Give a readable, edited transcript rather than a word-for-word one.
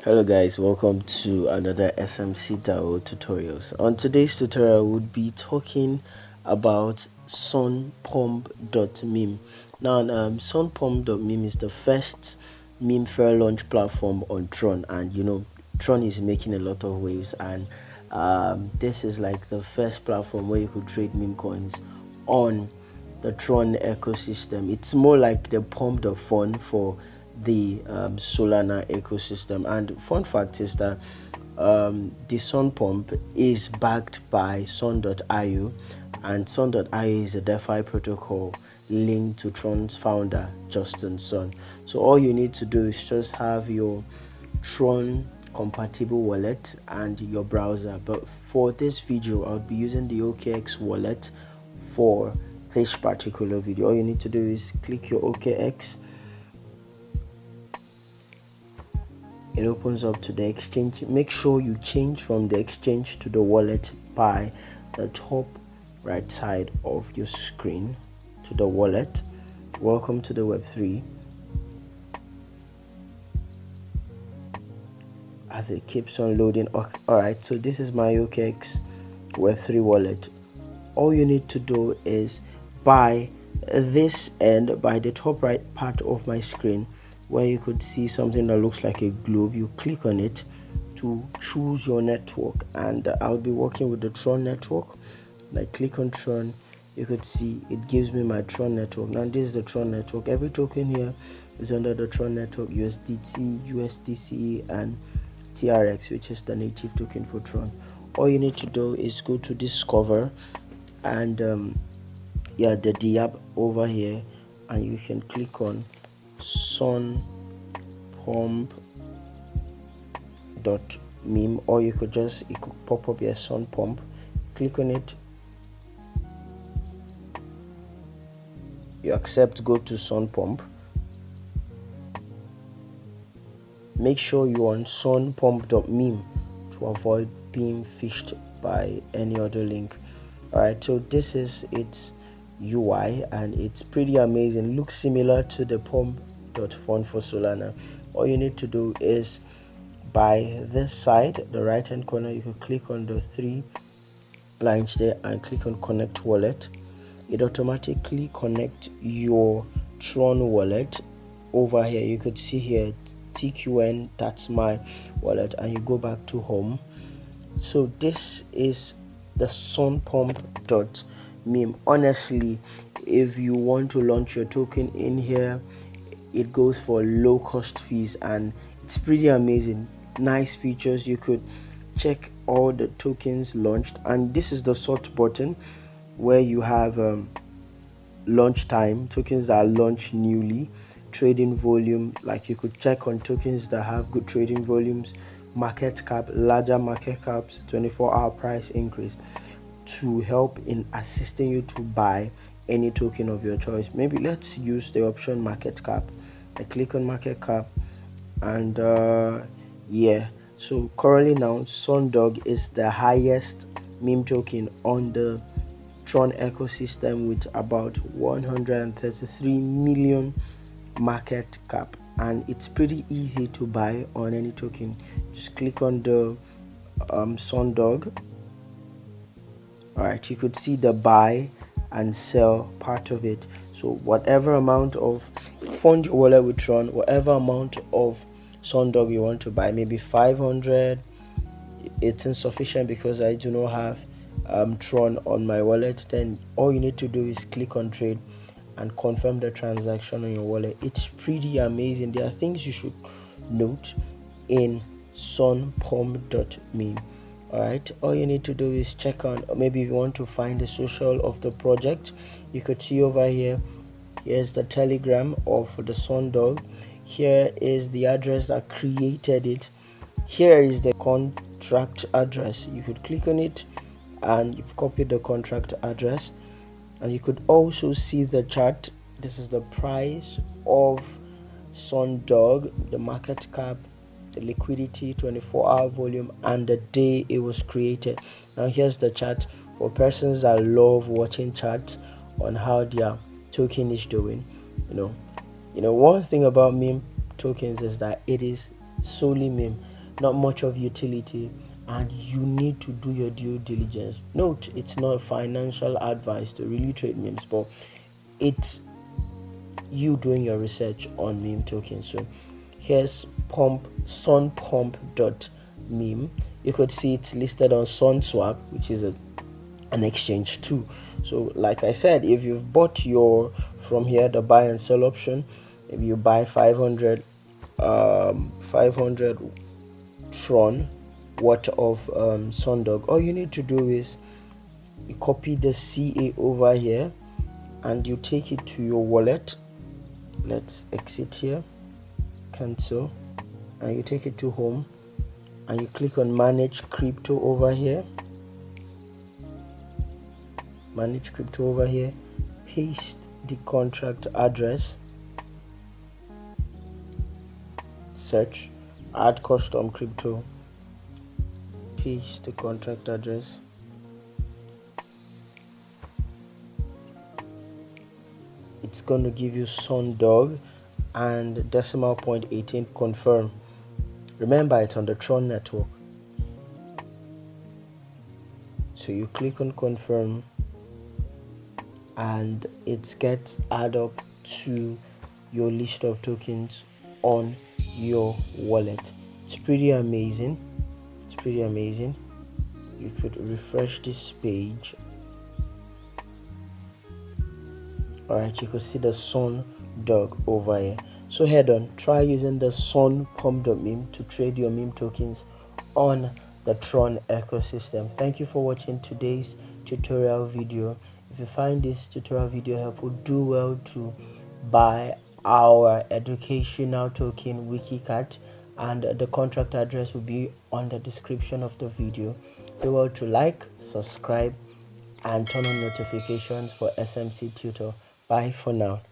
Hello guys, welcome to another SMC DAO tutorials. On today's tutorial, we'll be talking about Sunpump.Meme. Now, Sunpump.Meme is the first meme fair launch platform on Tron, and Tron is making a lot of waves, and this is like the first platform where you could trade meme coins on the Tron ecosystem. It's more like the pump.fun for the Solana ecosystem. And fun fact is that the Sun Pump is backed by Sun.io, and Sun.io is a DeFi protocol linked to Tron's founder Justin Sun. So all you need to do is just have your Tron compatible wallet and your browser. But for this video, I'll be using the OKX wallet for this particular video. All you need to do is click your OKX. It opens up to the exchange. Make sure you change from the exchange to the wallet by the top right side of your screen to the wallet. Welcome to the Web3. As it keeps on loading. Alright, so this is my OKX Web3 wallet. All you need to do is by this end, by the top right part of my screen, where you could see something that looks like a globe, you click on it to choose your network, and I'll be working with the Tron network. I click on Tron, you could see it gives me my Tron network. Now this is the Tron network. Every token here is under the Tron network: USDT, USDC, and TRX, which is the native token for Tron. All you need to do is go to Discover, and the app over here, and you can click on Sunpump.Meme, or you could just, it could pop up here, Sunpump. Click on it, you accept, go to Sunpump. Make sure you're on Sunpump.Meme to avoid being fished by any other link. Alright, so this is its UI, and it's pretty amazing. Looks similar to the pump.fun for Solana. All you need to do is, by this side, the right hand corner, you can click on the three lines there and click on connect wallet. It automatically connect your Tron wallet. Over here you could see here TQN, that's my wallet, and you go back to home. So this is the Sunpump.Meme. Honestly, if you want to launch your token in here, it goes for low cost fees, and it's pretty amazing. Nice features. You could check all the tokens launched, and this is the sort button where you have launch time, tokens that are launched newly, trading volume, like you could check on tokens that have good trading volumes, market cap, larger market caps, 24-hour price increase, to help in assisting you to buy any token of your choice. Maybe let's use the option market cap. I click on market cap, and so currently now SunDog is the highest meme token on the Tron ecosystem with about 133 million market cap, and it's pretty easy to buy on any token. Just click on the SunDog. Alright, you could see the buy and sell part of it. So whatever amount of fund your wallet with Tron, whatever amount of SunDog you want to buy, maybe 500, it's insufficient because I do not have Tron on my wallet. Then all you need to do is click on trade and confirm the transaction on your wallet. It's pretty amazing. There are things you should note in Sunpump.Meme. Alright, all you need to do is check on, maybe if you want to find the social of the project, you could see over here, here's the telegram of the SunDog, here is the address that created it, here is the contract address. You could click on it and you've copied the contract address, and you could also see the chart. This is the price of SunDog, the market cap, the liquidity, 24-hour volume, and the day it was created. Now here's the chart for persons that love watching charts on how their token is doing. One thing about meme tokens is that it is solely meme, not much of utility, and you need to do your due diligence. Note, it's not financial advice to really trade memes, but it's you doing your research on meme tokens. So here's Sunpump.Meme. You could see it's listed on SunSwap, which is an exchange too. So like I said, if you've bought your from here, the buy and sell option, if you buy 500 Tron worth of SunDog, all you need to do is you copy the CA over here and you take it to your wallet. Let's exit here, cancel, and you take it to home and you click on manage crypto over here. Manage crypto over here, paste the contract address, search, add custom crypto, paste the contract address, it's going to give you SunDog and decimal point 18, confirm. Remember, it's on the Tron network, so you click on confirm and it gets added up to your list of tokens on your wallet. It's pretty amazing. You could refresh this page. Alright, you could see the SunDog over here. So head on, try using the Sunpump.Meme to trade your meme tokens on the Tron ecosystem. Thank you for watching today's tutorial video. If you find this tutorial video helpful, do well to buy our educational token WikiCat, and the contract address will be on the description of the video. Do well to like, subscribe, and turn on notifications for SMC Tutor. Bye for now.